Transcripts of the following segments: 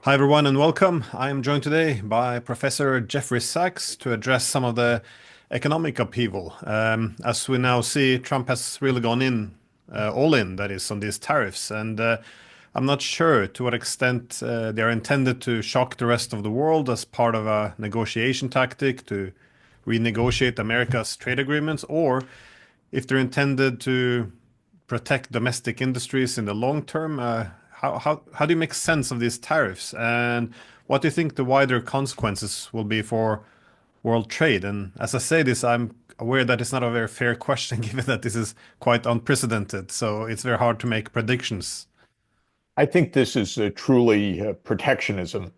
Hi, everyone, and welcome. I am joined today by Professor Jeffrey Sachs to address some of the economic upheaval. As we now see, Trump has really gone all in, that is, on these tariffs. And I'm not sure to what extent they are intended to shock the rest of the world as part of a negotiation tactic to renegotiate America's trade agreements, or if they're intended to protect domestic industries in the long term. How do you make sense of these tariffs, and what do you think the wider consequences will be for world trade? And as I say this, I'm aware that it's not a very fair question, given that this is quite unprecedented. So it's very hard to make predictions. I think this is truly protectionism,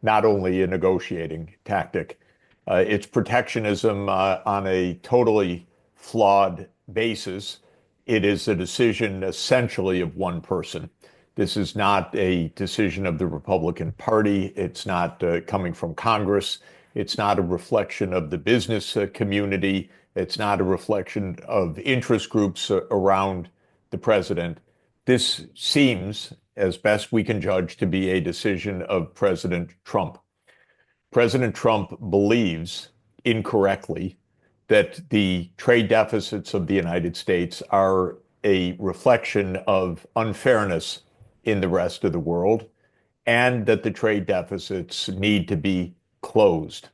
not only a negotiating tactic. It's protectionism on a totally flawed basis. It is a decision essentially of one person. This is not a decision of the Republican Party. It's not coming from Congress. It's not a reflection of the business community. It's not a reflection of interest groups around the president. This seems, as best we can judge, to be a decision of President Trump. President Trump believes incorrectly that the trade deficits of the United States are a reflection of unfairness in the rest of the world, and that the trade deficits need to be closed.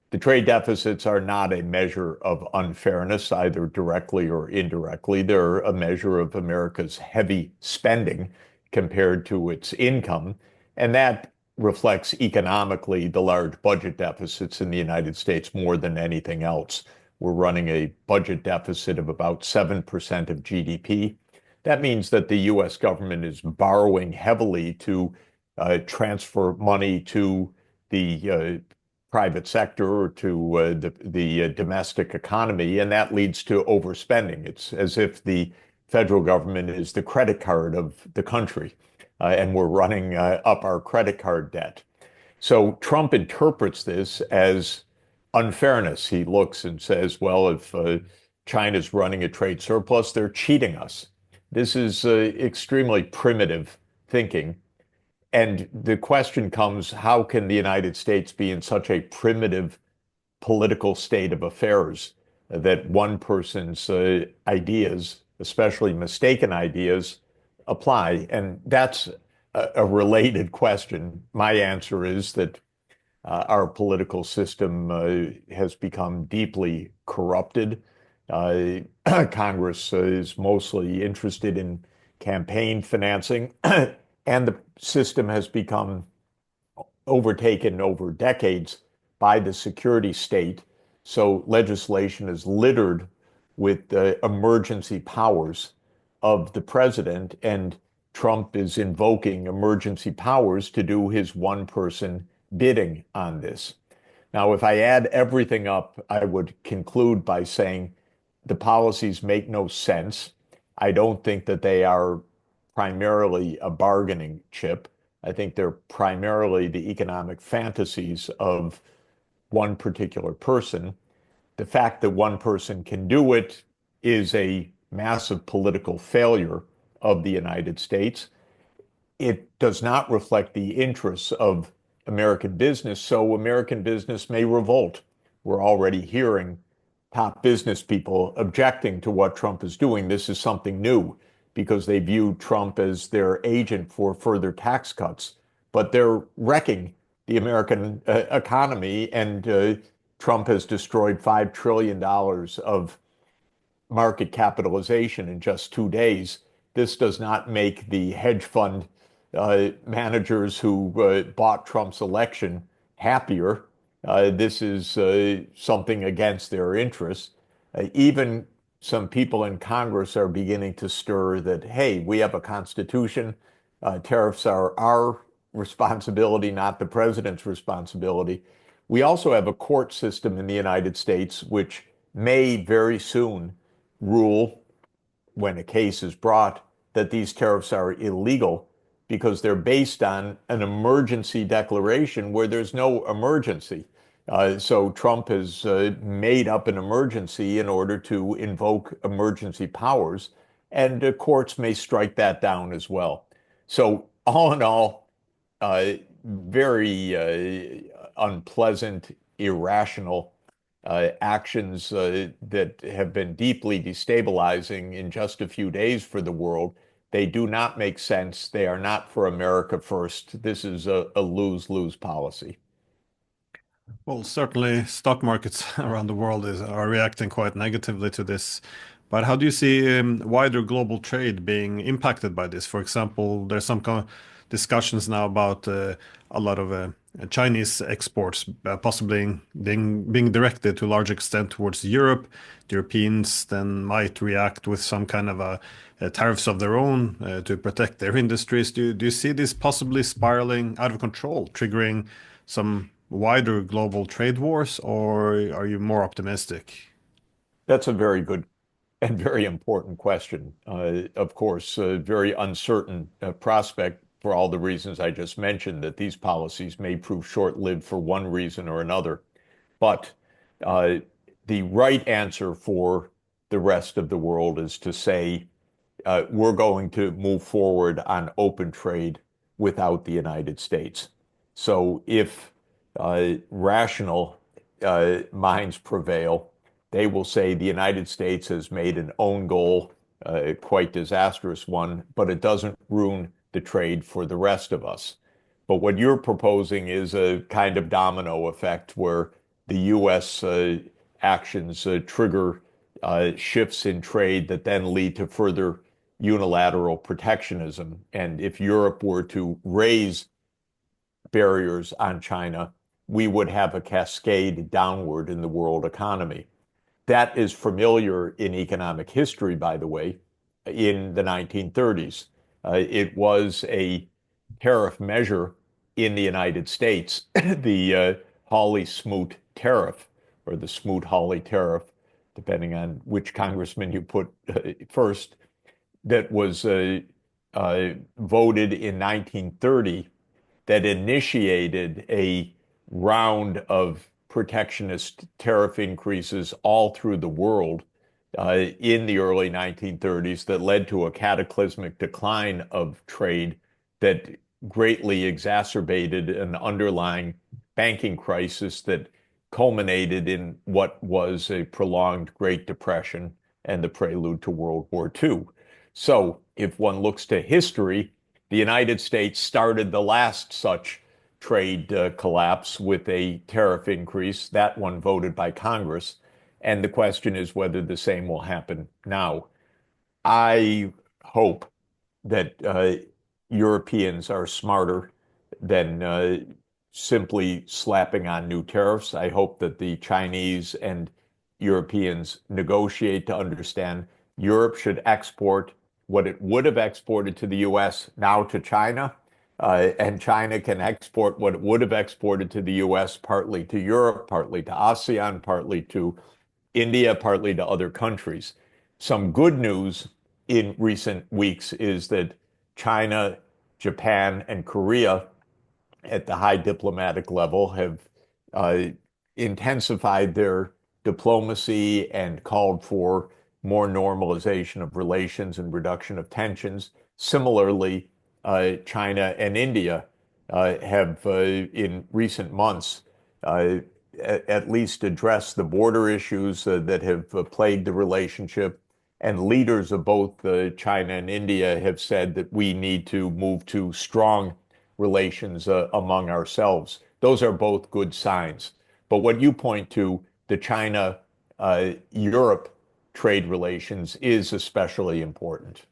The trade deficits are not a measure of unfairness, either directly or indirectly. They're a measure of America's heavy spending compared to its income. And that reflects economically the large budget deficits in the United States more than anything else. We're running a budget deficit of about 7% of GDP. That means that the US government is borrowing heavily to transfer money to the private sector or to the domestic economy, and that leads to overspending. It's as if the federal government is the credit card of the country, and we're running up our credit card debt. So Trump interprets this as unfairness. He looks and says, well, if China's running a trade surplus, they're cheating us. This is extremely primitive thinking. And the question comes, how can the United States be in such a primitive political state of affairs that one person's ideas, especially mistaken ideas, apply? And that's a related question. My answer is that our political system has become deeply corrupted. Congress is mostly interested in campaign financing. And the system has become overtaken over decades by the security state. So legislation is littered with the emergency powers of the president, and Trump is invoking emergency powers to do his one person bidding on this. Now, if I add everything up, I would conclude by saying the policies make no sense. I don't think that they are primarily a bargaining chip. I think they're primarily the economic fantasies of one particular person. The fact that one person can do it is a massive political failure of the United States. It does not reflect the interests of American business, so American business may revolt. We're already hearing top business people objecting to what Trump is doing. This is something new because they view Trump as their agent for further tax cuts. But they're wrecking the American economy, and Trump has destroyed $5 trillion of market capitalization in just 2 days. This does not make the hedge fund managers who bought Trump's election happier. This is something against their interests. Even some people in Congress are beginning to stir that, hey, we have a constitution. Tariffs are our responsibility, not the president's responsibility. We also have a court system in the United States which may very soon rule, when a case is brought, that these tariffs are illegal because they're based on an emergency declaration where there's no emergency. So Trump has made up an emergency in order to invoke emergency powers, and courts may strike that down as well. So all in all, very unpleasant, irrational actions that have been deeply destabilizing in just a few days for the world. They do not make sense. They are not for America first. This is a lose-lose policy. Well, certainly stock markets around the world are reacting quite negatively to this. But how do you see wider global trade being impacted by this? For example, there's some kind of discussions now about a lot of Chinese exports possibly being directed to a large extent towards Europe. The Europeans then might react with some kind of tariffs of their own to protect their industries. Do you see this possibly spiraling out of control, triggering some wider global trade wars, or are you more optimistic? That's a very good and very important question. Of course, a very uncertain prospect for all the reasons I just mentioned, that these policies may prove short-lived for one reason or another. But uh, the right answer for the rest of the world is to say we're going to move forward on open trade without the United States. So if rational minds prevail, they will say the United States has made an own goal, quite disastrous one, but it doesn't ruin the trade for the rest of us. But what you're proposing is a kind of domino effect where the U.S. Actions trigger shifts in trade that then lead to further unilateral protectionism. And if Europe were to raise barriers on China, we would have a cascade downward in the world economy. That is familiar in economic history, by the way, in the 1930s. It was a tariff measure in the United States, the Hawley-Smoot tariff, or the Smoot-Hawley tariff, depending on which congressman you put first, that was voted in 1930 that initiated a round of protectionist tariff increases all through the world in the early 1930s that led to a cataclysmic decline of trade that greatly exacerbated an underlying banking crisis that culminated in what was a prolonged Great Depression and the prelude to World War II. So, if one looks to history, the United States started the last such trade collapse with a tariff increase, that one voted by Congress. And the question is whether the same will happen now. I hope that Europeans are smarter than simply slapping on new tariffs. I hope that the Chinese and Europeans negotiate to understand Europe should export what it would have exported to the US now to China, and China can export what it would have exported to the US partly to Europe, partly to ASEAN, partly to India, partly to other countries. Some good news in recent weeks is that China, Japan, and Korea at the high diplomatic level have uh, intensified their diplomacy and called for more normalization of relations and reduction of tensions. Similarly, China and India have, in recent months, at least addressed the border issues that have plagued the relationship. And leaders of both China and India have said that we need to move to strong relations among ourselves. Those are both good signs. But what you point to, the China Europe trade relations, is especially important.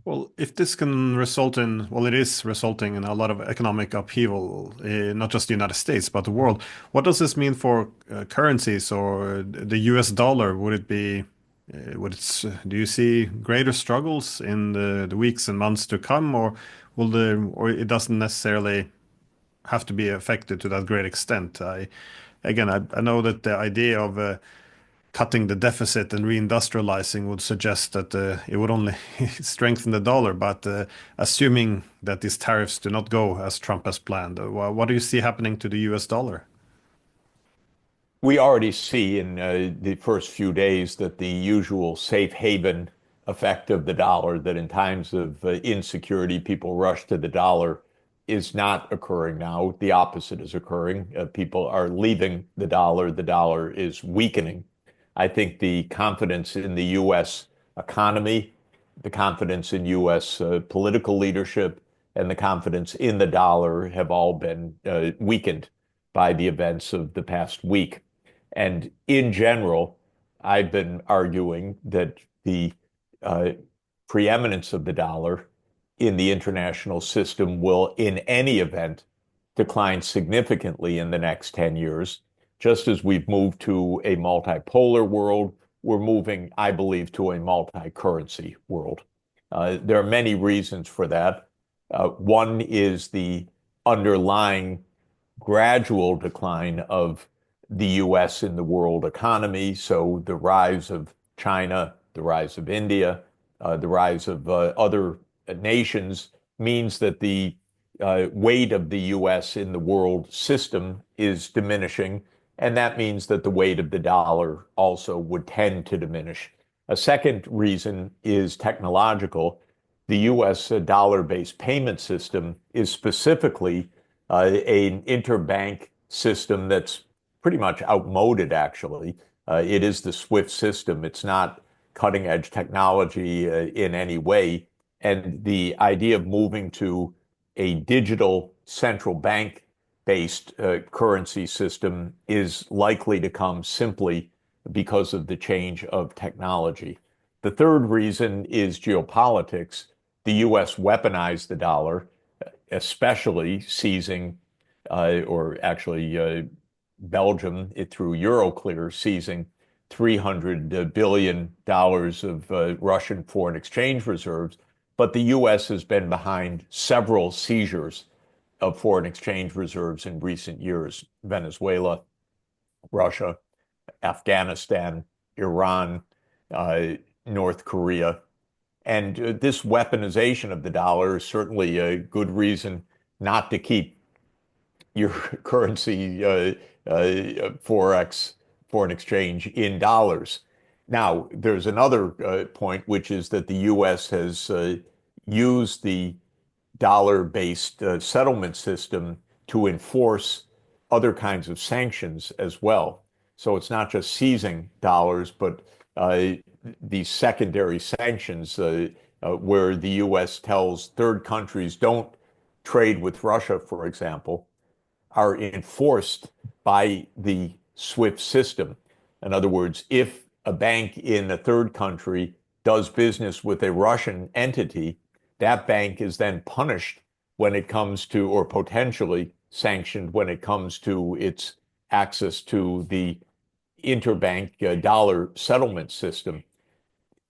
Well, if this can result in, well, it is resulting in a lot of economic upheaval, not just the United States, but the world. What does this mean for currencies or the US dollar? Would it be, do you see greater struggles in the weeks and months to come, or or it doesn't necessarily have to be affected to that great extent? I know that the idea of cutting the deficit and reindustrializing would suggest that it would only strengthen the dollar. But assuming that these tariffs do not go as Trump has planned, what do you see happening to the US dollar? We already see in the first few days that the usual safe haven effect of the dollar, that in times of insecurity, people rush to the dollar, is not occurring now. The opposite is occurring. People are leaving the dollar. The dollar is weakening. I think the confidence in the U.S. economy, the confidence in U.S. Political leadership, and the confidence in the dollar have all been weakened by the events of the past week. And in general, I've been arguing that the uh, preeminence of the dollar in the international system will, in any event, decline significantly in the next 10 years. Just as we've moved to a multipolar world, we're moving, I believe, to a multi-currency world. There are many reasons for that. One is the underlying gradual decline of the US in the world economy. So the rise of China, the rise of India, the rise of other nations means that the weight of the US in the world system is diminishing. And that means that the weight of the dollar also would tend to diminish. A second reason is technological. The US dollar-based payment system is specifically an interbank system that's pretty much outmoded, actually. It is the SWIFT system. It's not cutting edge technology in any way. And the idea of moving to a digital central bank based currency system is likely to come simply because of the change of technology. The third reason is geopolitics. The US weaponized the dollar, especially seizing, or actually Belgium, through Euroclear, seizing $300 billion of Russian foreign exchange reserves. But the US has been behind several seizures of foreign exchange reserves in recent years: Venezuela, Russia, Afghanistan, Iran, North Korea. And this weaponization of the dollar is certainly a good reason not to keep your currency, Forex, foreign exchange in dollars. Now, there's another point, which is that the US has used the dollar-based settlement system to enforce other kinds of sanctions as well. So it's not just seizing dollars, but these secondary sanctions where the US tells third countries don't trade with Russia, for example, are enforced by the SWIFT system. In other words, if a bank in a third country does business with a Russian entity, that bank is then punished when it comes to, or potentially sanctioned when it comes to its access to the interbank dollar settlement system.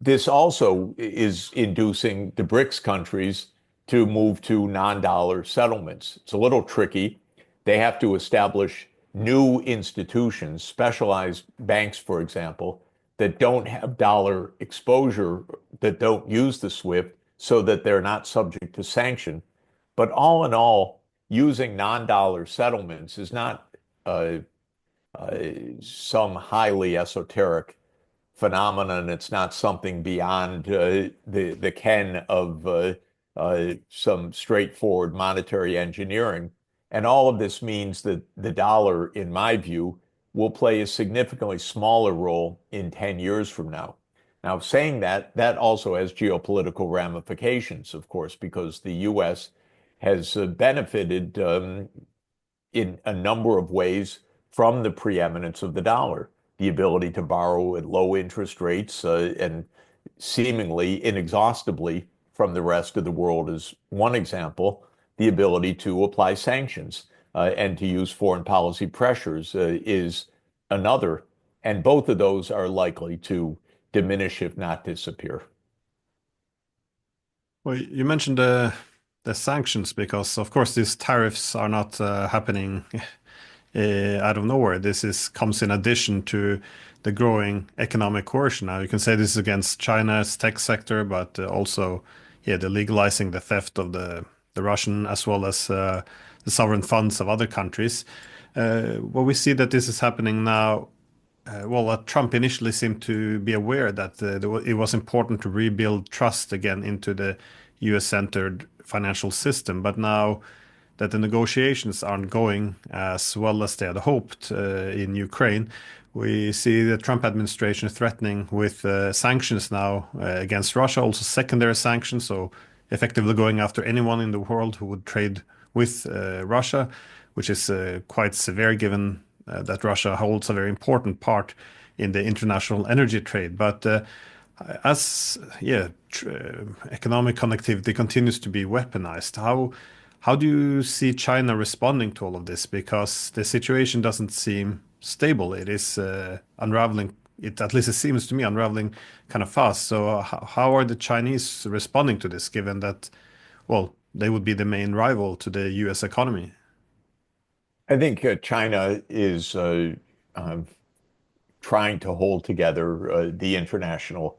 This also is inducing the BRICS countries to move to non-dollar settlements. It's a little tricky. They have to establish new institutions, specialized banks, for example, that don't have dollar exposure, that don't use the SWIFT, so that they're not subject to sanction. But all in all, using non-dollar settlements is not some highly esoteric phenomenon. It's not something beyond the ken of some straightforward monetary engineering. And all of this means that the dollar, in my view, will play a significantly smaller role in 10 years from now. Now, saying that, that also has geopolitical ramifications, of course, because the US has benefited in a number of ways from the preeminence of the dollar. The ability to borrow at low interest rates and seemingly inexhaustibly from the rest of the world is one example. The ability to apply sanctions and to use foreign policy pressures is another. And both of those are likely to diminish, if not disappear. Well, you mentioned the sanctions because, of course, these tariffs are not happening out of nowhere. This is comes in addition to the growing economic coercion. Now, you can say this is against China's tech sector, but also, yeah, the legalizing the theft of the Russian as well as the sovereign funds of other countries. Well, we see that this is happening now. Trump initially seemed to be aware that it was important to rebuild trust again into the US-centered financial system. But now that the negotiations aren't going as well as they had hoped in Ukraine. We see the Trump administration threatening with sanctions now against Russia, also secondary sanctions, so effectively going after anyone in the world who would trade with Russia, which is quite severe given that Russia holds a very important part in the international energy trade. But as yeah, economic connectivity continues to be weaponized, how do you see China responding to all of this? Because the situation doesn't seem stable. It is unraveling. It at least it seems to me unraveling kind of fast. So how are the Chinese responding to this, given that, well, they would be the main rival to the U.S. economy? I think China is um, trying to hold together the international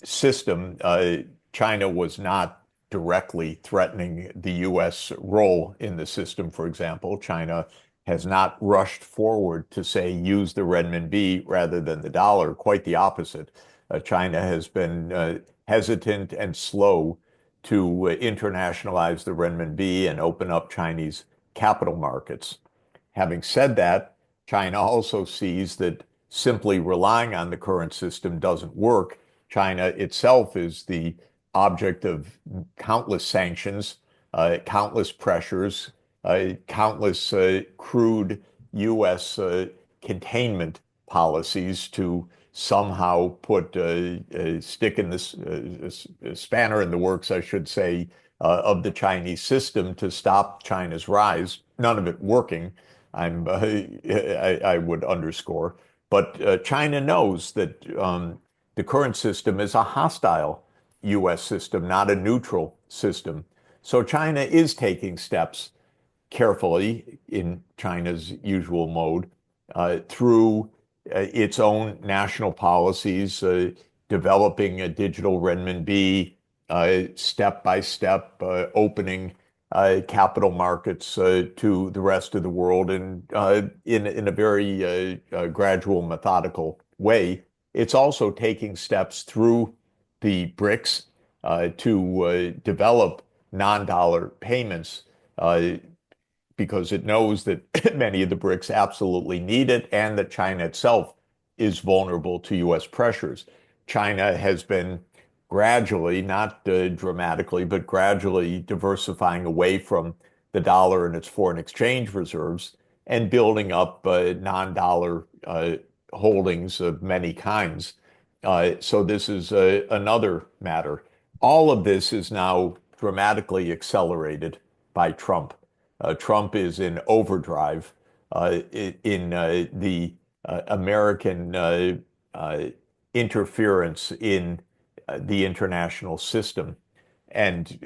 system. China was not directly threatening the U.S. role in the system, for example. China has not rushed forward to say use the renminbi rather than the dollar. Quite the opposite. China has been hesitant and slow to internationalize the renminbi and open up Chinese capital markets. Having said that, China also sees that simply relying on the current system doesn't work. China itself is the object of countless sanctions, countless pressures, countless crude U.S. Containment policies to somehow put a stick in this a spanner in the works, I should say, of the Chinese system to stop China's rise. None of it working. I would underscore, but China knows that the current system is a hostile U.S. system, not a neutral system. So China is taking steps carefully in China's usual mode through its own national policies, developing a digital renminbi, step by step, opening capital markets to the rest of the world and in a very gradual, methodical way. It's also taking steps through the BRICS to develop non-dollar payments because it knows that many of the BRICS absolutely need it and that China itself is vulnerable to U.S. pressures. China has been gradually, not dramatically, but gradually diversifying away from the dollar and its foreign exchange reserves and building up non-dollar holdings of many kinds. So this is another matter. All of this is now dramatically accelerated by Trump. Trump is in overdrive in the American interference in the international system. And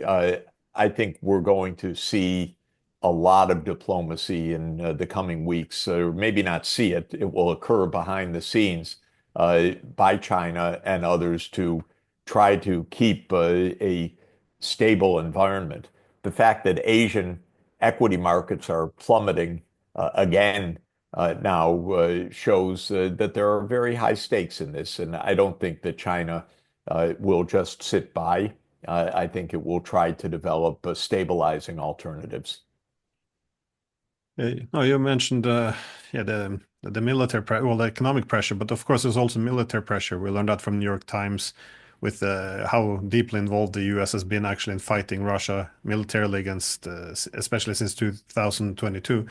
I think we're going to see a lot of diplomacy in the coming weeks, or maybe not see it. It will occur behind the scenes by China and others to try to keep a stable environment. The fact that Asian equity markets are plummeting again now shows that there are very high stakes in this. And I don't think that China will just sit by. I think it will try to develop stabilizing alternatives. No, you mentioned yeah the military well the economic pressure, but of course there's also military pressure. We learned that from New York Times with how deeply involved the U.S. has been actually in fighting Russia militarily against, especially since 2022,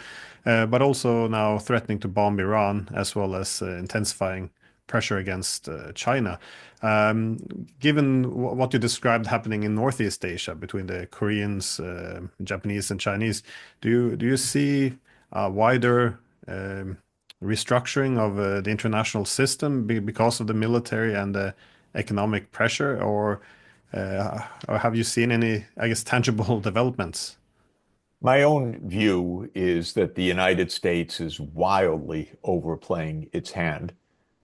but also now threatening to bomb Iran as well as intensifying pressure against China. Um, Given what you described happening in Northeast Asia between the Koreans, Japanese, and Chinese, do you see a wider restructuring of the international system because of the military and the economic pressure, or have you seen any, I guess, tangible developments? My own view is that the United States is wildly overplaying its hand,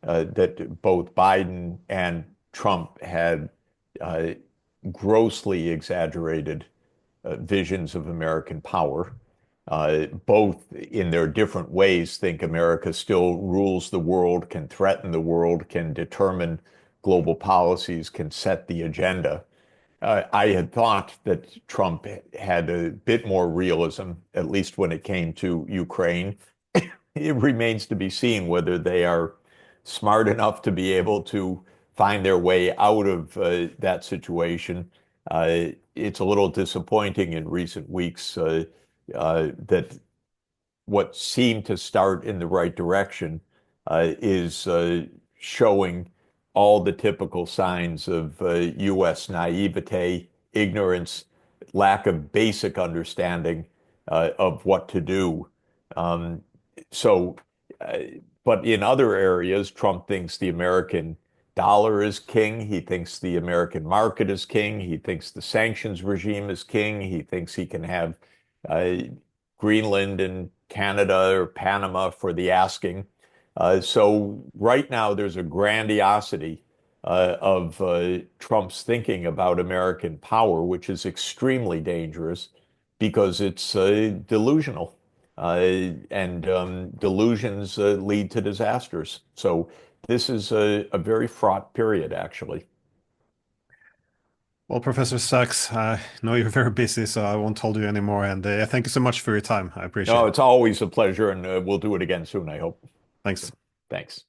that both Biden and Trump had uh, grossly exaggerated visions of American power. Both in their different ways think America still rules the world, can threaten the world, can determine global policies, can set the agenda. I had thought that Trump had a bit more realism, at least when it came to Ukraine. It remains to be seen whether they are smart enough to be able to find their way out of that situation. It's a little disappointing in recent weeks that what seemed to start in the right direction is showing all the typical signs of U.S. naivete, ignorance, lack of basic understanding of what to do. Um, so, uh, but in other areas, Trump thinks the American dollar is king. He thinks the American market is king. He thinks the sanctions regime is king. He thinks he can have uh, Greenland and Canada or Panama for the asking. So right now there's a grandiosity of Trump's thinking about American power, which is extremely dangerous because it's delusional. And delusions lead to disasters. So this is a very fraught period, actually. Well, Professor Sachs, I know you're very busy, so I won't hold you anymore. And thank you so much for your time. I appreciate No, it. it's always a pleasure, and we'll do it again soon, I hope. Thanks. Thanks.